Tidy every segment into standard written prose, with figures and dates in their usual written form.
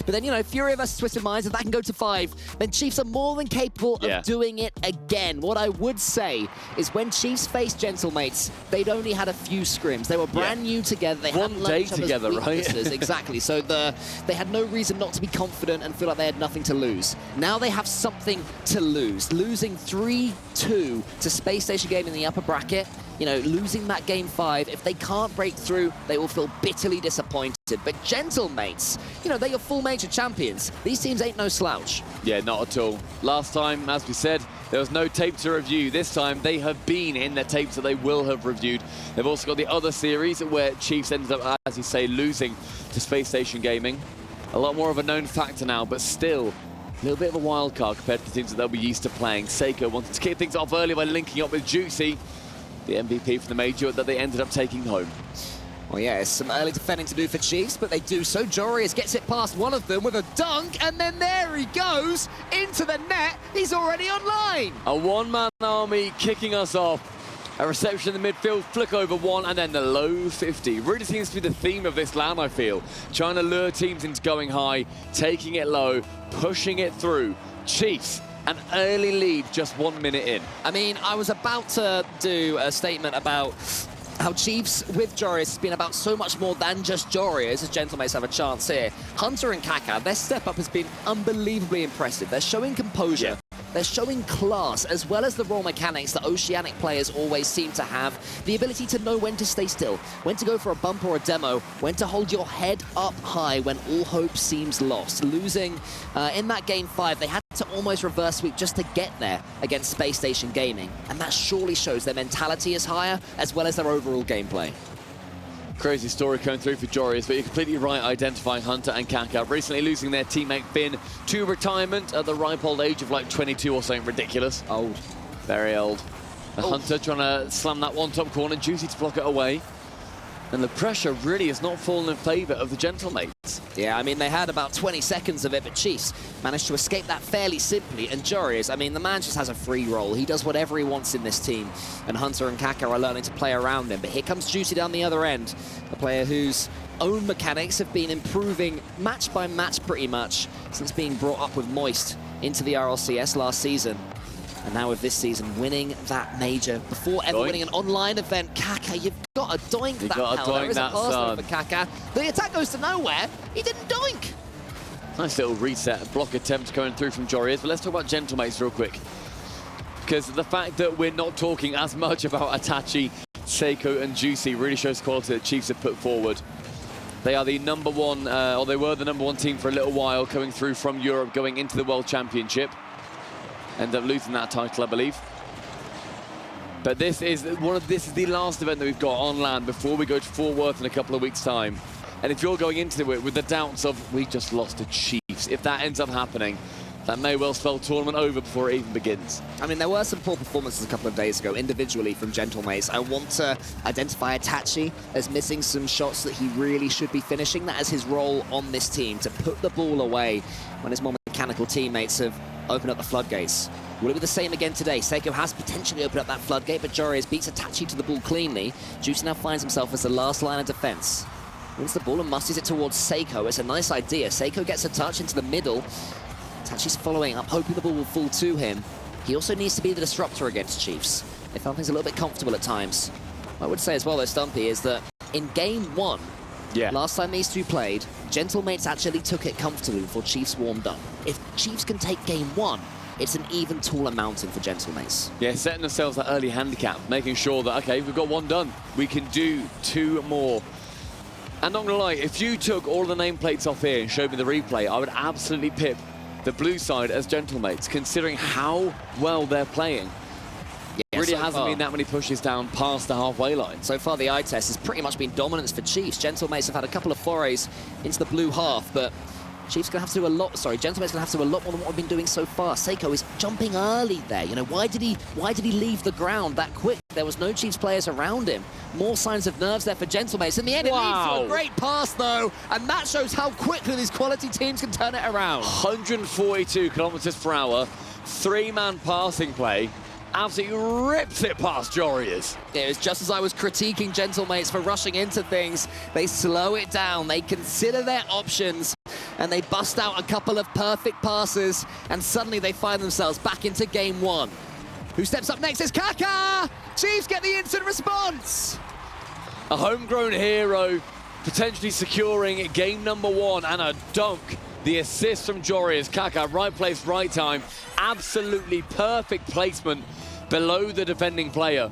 But then, you know, Fury versus Twisted Minds, if that can go to 5, then Chiefs are more than capable of doing it again. What I would say is when Chiefs faced Gentlemates, they'd only had a few scrims. They were brand new together. They hadn't learned each other's together, weaknesses. right? Exactly. So they had no reason not to be confident and feel like they had nothing to lose. Now they have something to lose. Losing 3-2 to Space Station Gaming in the upper bracket, you know, losing that game 5, if they can't break through, they will feel bitterly disappointed. But Gentlemates, you know, they're your full major champions. These teams ain't no slouch. Yeah, not at all. Last time, as we said, there was no tape to review. This time, they have been in their tapes that they will have reviewed. They've also got the other series where Chiefs ended up, as you say, losing to Space Station Gaming. A lot more of a known factor now, but still a little bit of a wild card compared to the teams that they'll be used to playing. Seiko wanted to kick things off early by linking up with Juicy, the MVP for the major that they ended up taking home. Well, yeah, it's some early defending to do for Chiefs, but they do so. Jorius gets it past one of them with a dunk, and then there he goes into the net. He's already online. A one-man army kicking us off. A reception in the midfield, flick over one, and then the low 50. Really seems to be the theme of this LAN, I feel. Trying to lure teams into going high, taking it low, pushing it through. Chiefs, an early lead just 1 minute in. I mean, I was about to do a statement about how Chiefs with Jorius has been about so much more than just Jorius, as Gentlemates have a chance here. Hunter and Kaka, their step up has been unbelievably impressive. They're showing composure. Yeah. They're showing class, as well as the raw mechanics that Oceanic players always seem to have. The ability to know when to stay still, when to go for a bump or a demo, when to hold your head up high when all hope seems lost. Losing in that game 5, they had to almost reverse sweep just to get there against Space Station Gaming. And that surely shows their mentality is higher, as well as their overall gameplay. Crazy story coming through for Jorius, but you're completely right identifying Hunter and Kaka. Recently losing their teammate Finn to retirement at the ripe old age of like 22 or something ridiculous. Old. Very old. Hunter trying to slam that one top corner, Juicy to block it away. And the pressure really has not fallen in favour of the Gentlemates. Yeah, I mean, they had about 20 seconds of it, but Chiefs managed to escape that fairly simply. And Jorius, I mean, the man just has a free roll. He does whatever he wants in this team. And Hunter and Kaka are learning to play around him. But here comes Juicy down the other end, a player whose own mechanics have been improving match by match pretty much since being brought up with Moist into the RLCS last season. And now with this season, winning that major before ever winning an online event. Kaka, you've got to doink that hell. There is a pass for Kaka. The attack goes to nowhere. He didn't doink. Nice little reset, block attempt going through from Jorius. But let's talk about Gentlemates real quick. Because the fact that we're not talking as much about Itachi, Seiko and Juicy really shows the quality that Chiefs have put forward. They are the #1, or they were the #1 team for a little while, coming through from Europe, going into the World Championship. End up losing that title, I believe. But this is the last event that we've got on land before we go to Fort Worth in a couple of weeks' time. And if you're going into it with the doubts of, we just lost to Chiefs, if that ends up happening, that may well spell tournament over before it even begins. I mean, there were some poor performances a couple of days ago, individually from Gentlemates. I want to identify Itachi as missing some shots that he really should be finishing. That is his role on this team, to put the ball away when his more mechanical teammates have opened up the floodgates. Will it be the same again today? Seiko has potentially opened up that floodgate, but Jorius beats Itachi to the ball cleanly. Juicy now finds himself as the last line of defense. Wins the ball and musties it towards Seiko. It's a nice idea. Seiko gets a touch into the middle. Itachi's following up, hoping the ball will fall to him. He also needs to be the disruptor against Chiefs. They found things a little bit comfortable at times. What I would say as well, though, Stumpy, is that in game 1, last time these two played, Gentlemates actually took it comfortably before Chiefs warmed up. If Chiefs can take game 1, it's an even taller mountain for Gentlemates. Yeah, setting themselves that early handicap, making sure that, okay, we've got 1 done. We can do 2 more. And not gonna lie, if you took all the nameplates off here and showed me the replay, I would absolutely pip the blue side as Gentlemates, considering how well they're playing. Yeah, really hasn't been that many pushes down past the halfway line. So far, the eye test has pretty much been dominance for Chiefs. Gentlemates have had a couple of forays into the blue half, but Chiefs gonna have to do a lot. Gentlemates gonna have to do a lot more than what we've been doing so far. Seiko is jumping early there. You know, why did he leave the ground that quick? There was no Chiefs players around him. More signs of nerves there for Gentlemates. In the end, it leads to a great pass, though, and that shows how quickly these quality teams can turn it around. 142 kilometers per hour, 3-man passing play. Absolutely rips it past Jorius. It was just as I was critiquing Gentlemates for rushing into things. They slow it down. They consider their options. and they bust out a couple of perfect passes, and suddenly they find themselves back into game one. Who steps up next is Kaka! Chiefs get the instant response! A homegrown hero potentially securing game number one, and a dunk. The assist from Jorius. Kaka, right place, right time. Absolutely perfect placement below the defending player.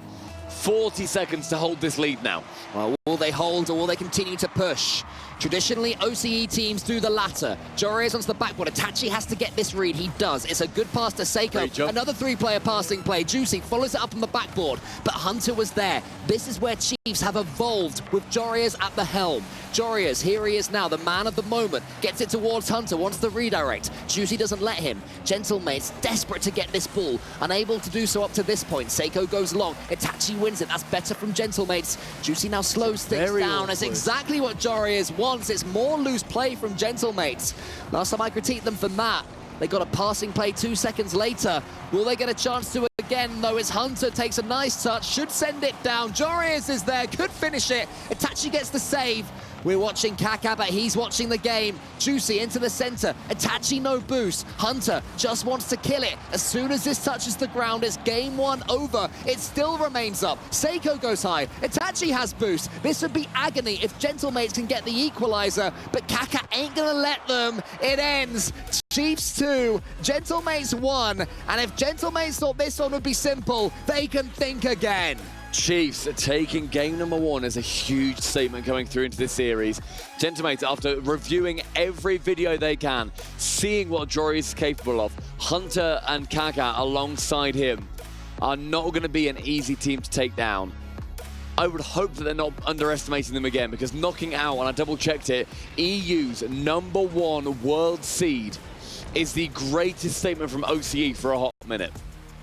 40 seconds to hold this lead now. Well, will they hold or will they continue to push? Traditionally, OCE teams do the latter. Jorius onto the backboard. Itachi has to get this read. He does. It's a good pass to Seiko. Another three-player passing play. Juicy follows it up on the backboard, but Hunter was there. This is where Chiefs have evolved with Jorius at the helm. Jorius, here he is now, the man of the moment. Gets it towards Hunter, wants the redirect. Juicy doesn't let him. Gentlemates desperate to get this ball. Unable to do so up to this point. Seiko goes long. Itachi wins it. That's better from Gentlemates. Juicy now slows things down. That's exactly what Jorius wants. It's more loose play from Gentlemates. Last time I critiqued them for that, they got a passing play 2 seconds later. Will they get a chance to again, though? As Hunter takes a nice touch, should send it down. Jorius is there, could finish it. Itachi gets the save. We're watching Kaka, but he's watching the game. Juicy into the center. Itachi no boost. Hunter just wants to kill it. As soon as this touches the ground, it's game one over. It still remains up. Seiko goes high. Itachi has boost. This would be agony if Gentlemates can get the equalizer, but Kaka ain't gonna let them. It ends. Chiefs 2, Gentlemates 1. And if Gentlemates thought this one would be simple, they can think again. Chiefs taking game number one is a huge statement going through into this series. Gentlemates, after reviewing every video they can, seeing what Jorius is capable of, Hunter and Kaka alongside him are not going to be an easy team to take down. I would hope that they're not underestimating them again, because knocking out, and I double-checked it, EU's #1 world seed is the greatest statement from OCE for a hot minute.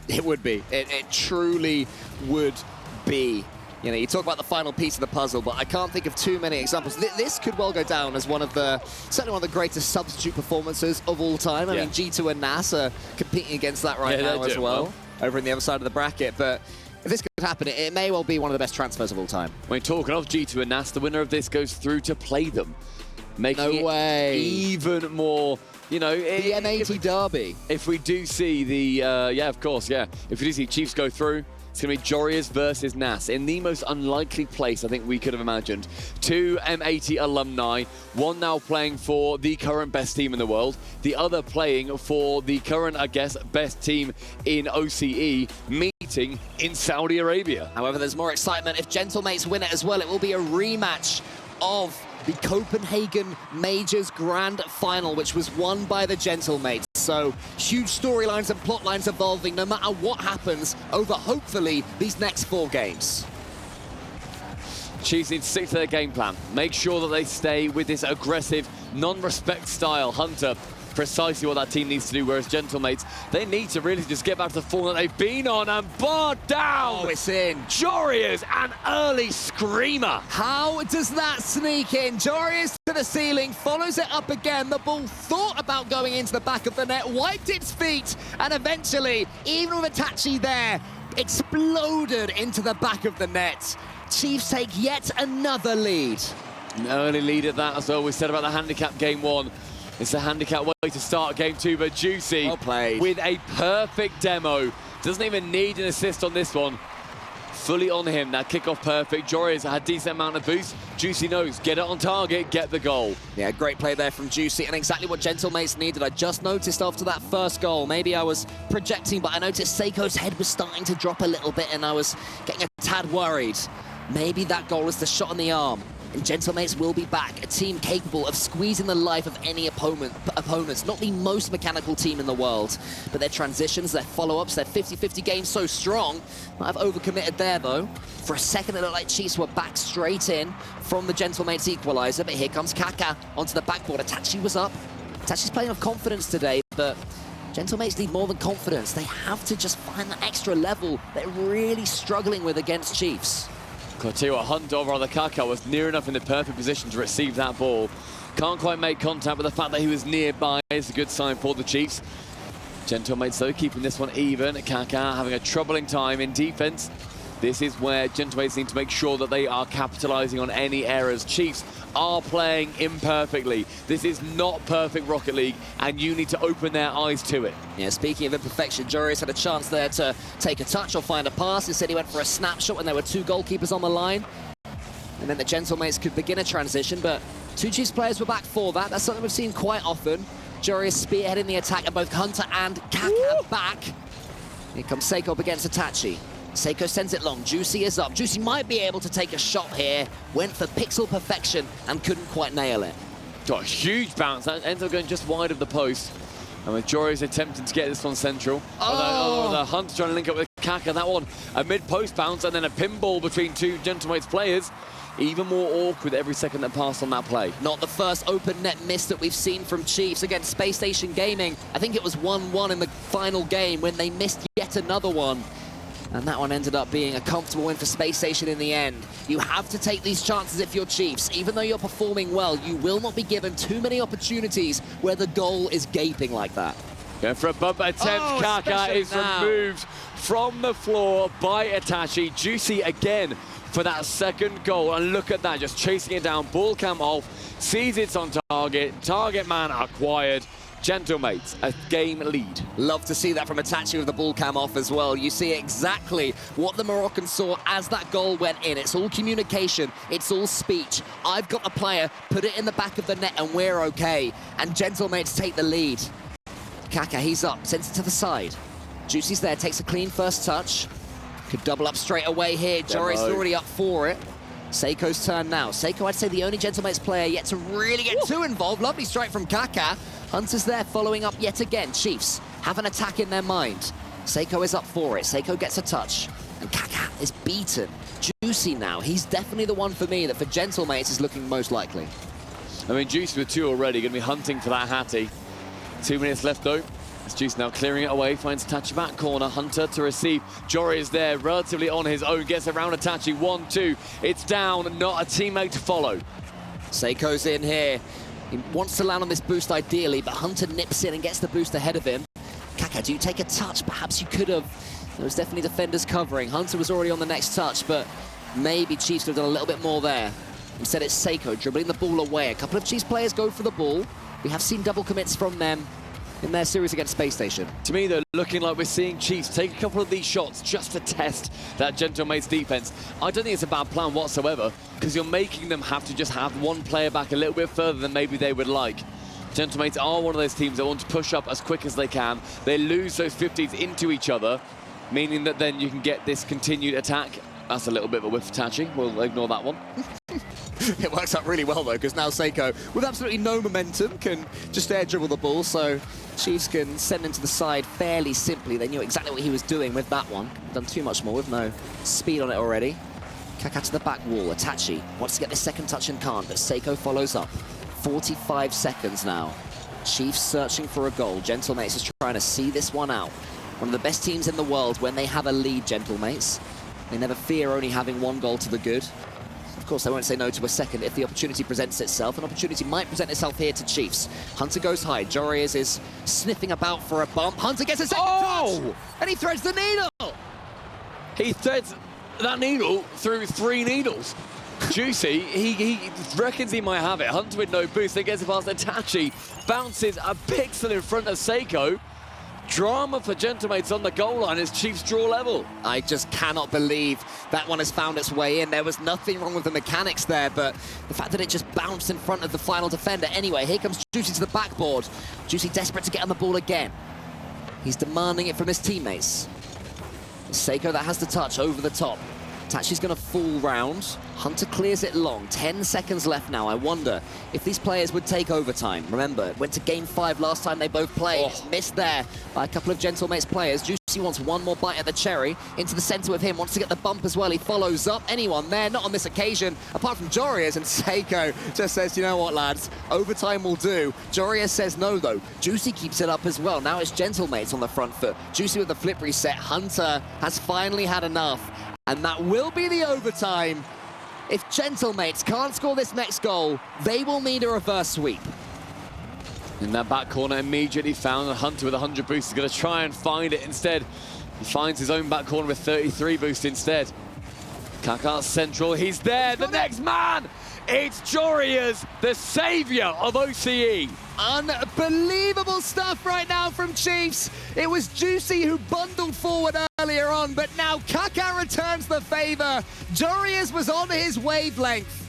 It would be. It truly would be. You know, you talk about the final piece of the puzzle, but I can't think of too many examples. This could well go down as certainly one of the greatest substitute performances of all time. I mean, G2 and NAS are competing against that right now as well, over in the other side of the bracket. But if this could happen, it may well be one of the best transfers of all time. When talking of G2 and NAS, the winner of this goes through to play them, making it even more. You know, the M80 derby. If we do see the, if we do see Chiefs go through, it's going to be Jorius versus NAS in the most unlikely place I think we could have imagined. Two M80 alumni, one now playing for the current best team in the world, the other playing for the current, I guess, best team in OCE, meeting in Saudi Arabia. However, there's more excitement if Gentlemates win it as well. It will be a rematch of the Copenhagen Majors Grand Final, which was won by the Gentlemates. So huge storylines and plot lines evolving no matter what happens over, hopefully, these next 4 games. Chiefs need to stick to their game plan. Make sure that they stay with this aggressive, non-respect style. Hunter, precisely what that team needs to do, whereas Gentlemates, they need to really just get back to the form that they've been on, and bar down! Oh, it's in. Jorius, an early screamer. How does that sneak in? Jorius to the ceiling, follows it up again. The ball thought about going into the back of the net, wiped its feet, and eventually, even with Itachi there, exploded into the back of the net. Chiefs take yet another lead. An early lead at that, as well. We said about the handicap game 1. It's a handicap way to start game 2, but Juicy well played. With a perfect demo. Doesn't even need an assist on this one. Fully on him, that kickoff perfect. Jorius had a decent amount of boost. Juicy knows, get it on target, get the goal. Yeah, great play there from Juicy, and exactly what Gentlemates needed. I just noticed after that first goal, maybe I was projecting, but I noticed Seiko's head was starting to drop a little bit, and I was getting a tad worried. Maybe that goal was the shot on the arm. And Gentlemates will be back, a team capable of squeezing the life of any opponents. Not the most mechanical team in the world, but their transitions, their follow-ups, their 50-50 games so strong. Might have overcommitted there, though. For a second, it looked like Chiefs were back straight in from the Gentlemates equalizer, but here comes Kaka onto the backboard. Itachi was up. Itachi's playing with confidence today, but Gentlemates need more than confidence. They have to just find that extra level they're really struggling with against Chiefs. I'll tell you what, Hunter, or rather Kaka, was near enough in the perfect position to receive that ball. Can't quite make contact, but the fact that he was nearby is a good sign for the Chiefs. Gentlemates, though, keeping this one even. Kaka having a troubling time in defense. This is where Gentlemates need to make sure that they are capitalizing on any errors. Chiefs are playing imperfectly. This is not perfect Rocket League, and you need to open their eyes to it. Yeah, speaking of imperfection, Joreuz had a chance there to take a touch or find a pass. Instead, he went for a snapshot when there were 2 goalkeepers on the line. And then the Gentlemates could begin a transition, but 2 Chiefs players were back for that. That's something we've seen quite often. Joreuz spearheading the attack, and both Hunter and Kaka back. Here comes Seiko up against Itachi. Seiko sends it long. Juicy is up. Juicy might be able to take a shot here. Went for pixel perfection and couldn't quite nail it. Got a huge bounce. That ends up going just wide of the post. And with Joreuz attempting to get this one central. Oh! The Hunter trying to link up with Kaka. That one, a mid-post bounce and then a pinball between 2 Gentlemates players. Even more awkward every second that passed on that play. Not the first open net miss that we've seen from Chiefs against Space Station Gaming. I think it was 1-1 in the final game when they missed yet another one. And that one ended up being a comfortable win for Space Station in the end. You have to take these chances if you're Chiefs. Even though you're performing well, you will not be given too many opportunities where the goal is gaping like that. Going for a bump attempt. Kaka is removed from the floor by Itachi. Juicy again for that second goal. And look at that, just chasing it down. Ball cam off, sees it's on target. Target man acquired. Gentlemates, a game lead. Love to see that from Itachi with the ball cam off as well. You see exactly what the Moroccans saw as that goal went in. It's all communication, it's all speech. I've got a player, put it in the back of the net and we're okay. And Gentlemates take the lead. Kaka, he's up, sends it to the side. Juicy's there, takes a clean first touch. Could double up straight away here. Joreuz is already up for it. Seiko's turn now. Seiko, I'd say the only Gentlemates player yet to really get too involved. Lovely strike from Kaka. Hunter's there following up yet again. Chiefs have an attack in their mind. Seiko is up for it. Seiko gets a touch. And Kaka is beaten. Juicy now. He's definitely the one for me that for Gentlemates is looking most likely. I mean, Juicy with 2 already. Going to be hunting for that Hattie. 2 minutes left though. It's Juicy now clearing it away. Finds Itachi back corner. Hunter to receive. Jory is there relatively on his own. Gets around Itachi. 1-2. It's down. Not a teammate to follow. Seiko's in here. He wants to land on this boost ideally, but Hunter nips in and gets the boost ahead of him. Kaka, do you take a touch? Perhaps you could have. There was definitely defenders covering. Hunter was already on the next touch, but maybe Chiefs could have done a little bit more there. Instead, it's Seiko dribbling the ball away. A couple of Chiefs players go for the ball. We have seen double commits from them in their series against Space Station. To me, though, looking like we're seeing Chiefs take a couple of these shots just to test that Gentlemates defense. I don't think it's a bad plan whatsoever, because you're making them have to just have one player back a little bit further than maybe they would like. Gentlemates are one of those teams that want to push up as quick as they can. They lose those 50s into each other, meaning that then you can get this continued attack. That's a little bit of a whiff of Tachi. We'll ignore that one. It works out really well, though, because now Seiko, with absolutely no momentum, can just air dribble the ball, so Chiefs can send him to the side fairly simply. They knew exactly what he was doing with that one. Done too much more with no speed on it already. Kaka to the back wall. Itachi wants to get this second touch and can't, but Seiko follows up. 45 seconds now. Chiefs searching for a goal. Gentlemates is trying to see this one out. One of the best teams in the world when they have a lead, Gentlemates. They never fear only having one goal to the good. Of course, they won't say no to a second if the opportunity presents itself. An opportunity might present itself here to Chiefs. Hunter goes high. Joreuz is sniffing about for a bump. Hunter gets a second touch! And he threads the needle! He threads that needle through 3 needles. Juicy, he reckons he might have it. Hunter with no boost, then gets it past Itachi. Bounces a pixel in front of Seiko. Drama for Gentlemates on the goal line as Chiefs draw level. I just cannot believe that one has found its way in. There was nothing wrong with the mechanics there, but the fact that it just bounced in front of the final defender. Anyway, here comes Juicy to the backboard. Juicy desperate to get on the ball again. He's demanding it from his teammates. It's Seiko that has the touch over the top. Tachi's going to fall round. Hunter clears it long. 10 seconds left now. I wonder if these players would take overtime. Remember, it went to game 5 last time they both played. It's missed there by a couple of Gentlemates players. Juicy wants one more bite at the cherry. Into the center with him. Wants to get the bump as well. He follows up. Anyone there? Not on this occasion, apart from Joreuz. And Seiko just says, you know what, lads? Overtime will do. Joreuz says no, though. Juicy keeps it up as well. Now it's Gentlemates on the front foot. Juicy with the flip reset. Hunter has finally had enough. And that will be the overtime. If Gentlemates can't score this next goal, they will need a reverse sweep. In that back corner, immediately found. Hunter with 100 boost is going to try and find it instead. He finds his own back corner with 33 boost instead. Kaká central, he's there, the next man! It's Jorias, the saviour of OCE. Unbelievable stuff right now from Chiefs. It was Juicy who bundled forward earlier on, but now Kaká returns the favour. Jorias was on his wavelength.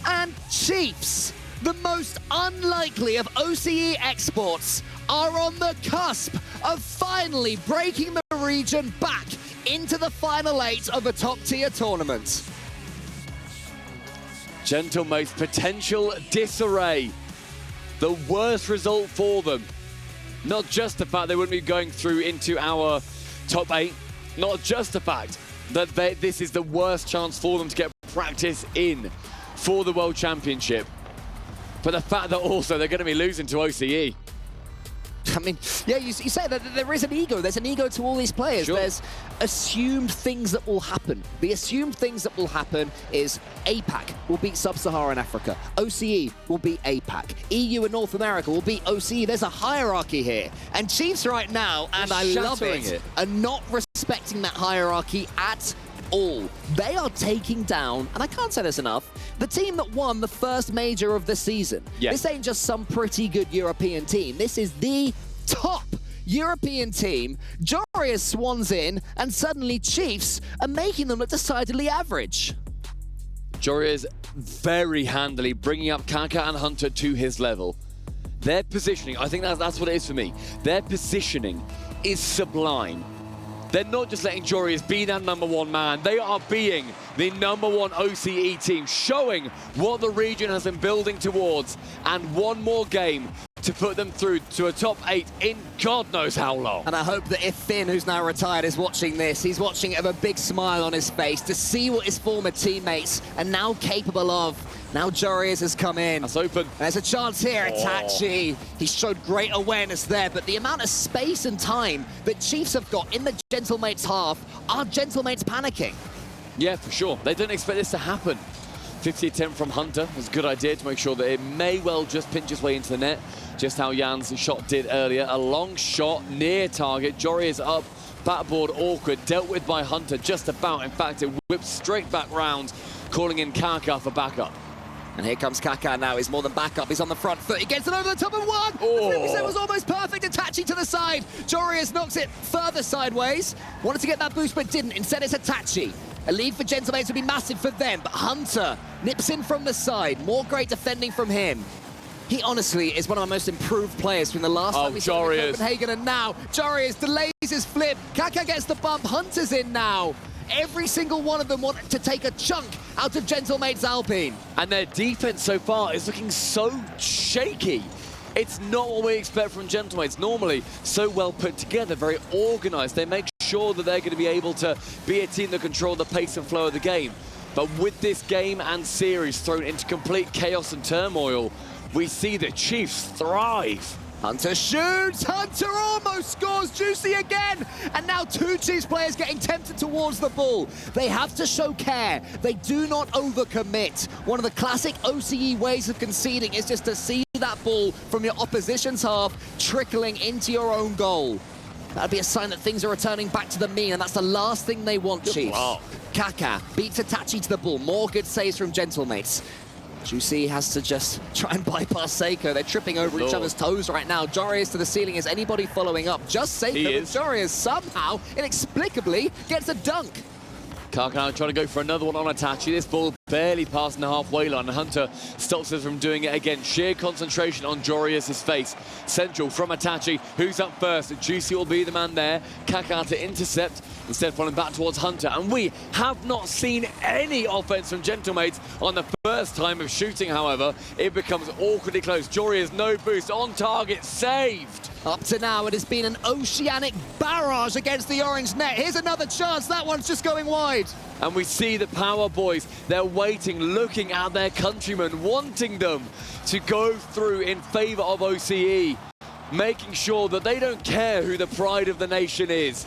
And Chiefs, the most unlikely of OCE exports, are on the cusp of finally breaking the region back into the final 8 of a top-tier tournament. Gentlemate's potential disarray. The worst result for them. Not just the fact they wouldn't be going through into our top 8, not just the fact that this is the worst chance for them to get practice in for the World Championship, but the fact that also they're going to be losing to OCE. I mean, yeah, you say that there is an ego. There's an ego to all these players. Sure. There's assumed things that will happen. The assumed things that will happen is APAC will beat Sub-Saharan Africa. OCE will beat APAC. EU and North America will beat OCE. There's a hierarchy here. And Chiefs right now, and I love it, are not respecting that hierarchy at all. They are taking down, and I can't say this enough, the team that won the first major of the season. Yes. This ain't just some pretty good European team. This is the top European team. Jorias swans in, and suddenly Chiefs are making them look decidedly average. Jorias very handily bringing up Kaká and Hunter to his level. Their positioning, I think that's what it is for me. Their positioning is sublime. They're not just letting Jorias be that #1 man. They are being the #1 OCE team, showing what the region has been building towards, and one more game to put them through to a top 8 in God knows how long. And I hope that if Finn, who's now retired, is watching this, he's watching it with a big smile on his face to see what his former teammates are now capable of. Now Jorias has come in. That's open. There's a chance here, Itachi. He showed great awareness there, but the amount of space and time that Chiefs have got in the Gentlemates half, are Gentlemates panicking? Yeah, for sure. They didn't expect this to happen. 50 attempt from Hunter was a good idea to make sure that it may well just pinch its way into the net, just how Jan's shot did earlier. A long shot near target. Jorias up, backboard awkward, dealt with by Hunter just about. In fact, it whipped straight back round, calling in Kaká for backup. And here comes Kaká now. He's more than backup. He's on the front foot. He gets it over the top of one. Oh. The 3% was almost perfect. Itachi to the side. Jorias knocks it further sideways. Wanted to get that boost, but didn't. Instead, it's Itachi. A lead for Gentlemates would be massive for them, but Hunter nips in from the side. More great defending from him. He honestly is one of our most improved players from the last time we saw him in Copenhagen, and now Jorias delays his flip. Kaká gets the bump. Hunter's in now. Every single one of them want to take a chunk out of Gentlemates Alpine. And their defense so far is looking so shaky. It's not what we expect from Gentlemates. Normally, so well put together, very organized. They make sure that they're going to be able to be a team that control the pace and flow of the game. But with this game and series thrown into complete chaos and turmoil, we see the Chiefs thrive. Hunter shoots, Hunter almost scores, Juicy again! And now two Chiefs players getting tempted towards the ball. They have to show care. They do not overcommit. One of the classic OCE ways of conceding is just to see that ball from your opposition's half trickling into your own goal. That'd be a sign that things are returning back to the mean, and that's the last thing they want, Chiefs. Kaká beats Itachi to the ball. More good saves from Gentlemates. Juicy has to just try and bypass Seiko. They're tripping over each other's toes right now. Jorias to the ceiling. Is anybody following up? Just Seiko, but Jorias somehow, inexplicably, gets a dunk. Kaká trying to go for another one on Itachi. This ball barely passing the halfway line. Hunter stops us from doing it again. Sheer concentration on Jorias' face. Central from Itachi, who's up first. Juicy will be the man there. Kaká to intercept, instead falling back towards Hunter. And we have not seen any offense from Gentlemates on the first time of shooting, however. It becomes awkwardly close. Jorias no boost, on target, saved. Up to now, it has been an oceanic barrage against the orange net. Here's another chance. That one's just going wide. And we see the Power Boys. They're waiting, looking at their countrymen, wanting them to go through in favor of OCE, making sure that they don't care who the pride of the nation is.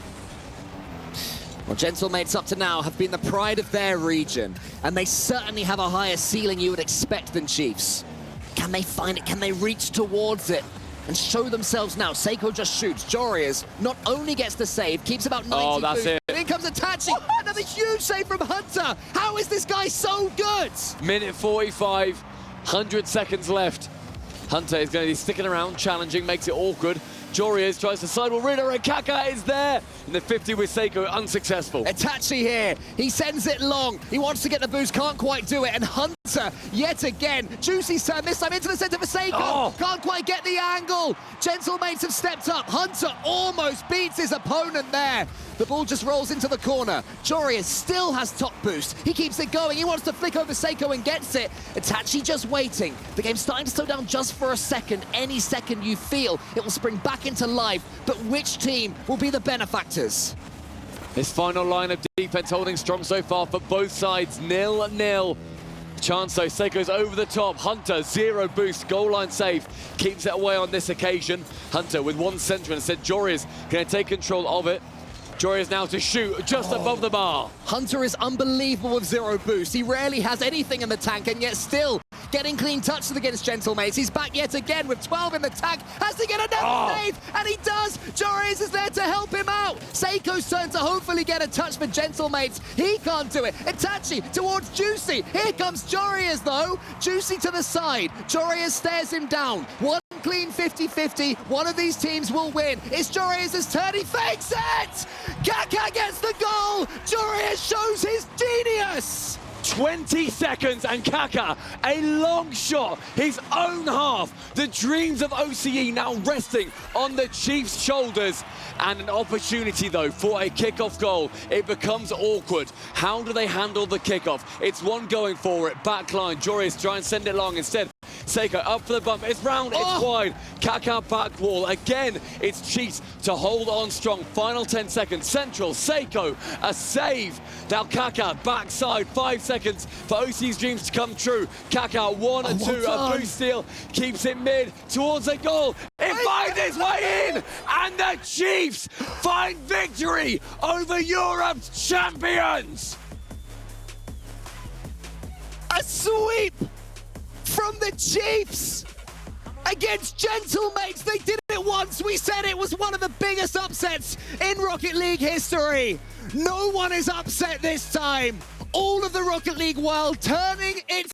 Well, Gentlemates up to now have been the pride of their region, and they certainly have a higher ceiling you would expect than Chiefs. Can they find it? Can they reach towards it? and show themselves now. Seiko just shoots. Jorius not only gets the save, keeps about 90 Oh, that's boost. it. In comes Itachi. Another huge save from Hunter. How is this guy so good? Minute 45, 100 seconds left. Hunter is going to be sticking around, challenging, makes it awkward. Jorius tries to sidewall Ritter, and Kaka is there. In the 50 with Seiko, unsuccessful. Itachi here. He sends it long. He wants to get the boost, can't quite do it. And Hunter, yet again. Juicy's turn, this time into the center for Seiko. Oh. Can't quite get the angle. Gentlemates have stepped up. Hunter almost beats his opponent there. The ball just rolls into the corner. Jorius still has top boost. He keeps it going. He wants to flick over Seiko and gets it. Itachi just waiting. The game's starting to slow down just for a second. Any second you feel, it will spring back into life. But which team will be the benefactors? This final line of defense holding strong so far for both sides. 0-0. Chance though, Seiko's over the top. Hunter, 0 boost, goal line save. Keeps it away on this occasion. Hunter with one centre, and instead Jorius going to take control of it. Jorius now to shoot just above the bar. Hunter is unbelievable with 0 boost. He rarely has anything in the tank, and yet still getting clean touches against Gentlemates. He's back yet again with 12 in the tank. Has to get another save, and he does. Jorius is there to help him out. Seiko's turn to hopefully get a touch for Gentlemates. He can't do it. Itachi towards Juicy. Here comes Jorius though. Juicy to the side. Jorius stares him down. One clean 50-50. One of these teams will win. It's Jorius' turn. He fakes it. Kaka gets the goal. Jorius shows his genius. 20 seconds and Kaka, a long shot, his own half. The dreams of OCE now resting on the Chiefs' shoulders. And an opportunity though for a kickoff goal. It becomes awkward. How do they handle the kickoff? It's one going for it, backline. Jorius try and send it long instead. Seiko up for the bump, it's round, it's wide. Kaka back wall, again, it's Chiefs to hold on strong. Final 10 seconds, central, Seiko, a save. Now Kaka, backside, 5 seconds for OC's dreams to come true. Kaka, 1 and 2, a boost steal, keeps it mid, towards a goal. It finds its way in, and the Chiefs find victory over Europe's champions. A sweep from the Chiefs against Gentlemates. They did it once. We said it was one of the biggest upsets in Rocket League history. No one is upset this time. All of the Rocket League world turning its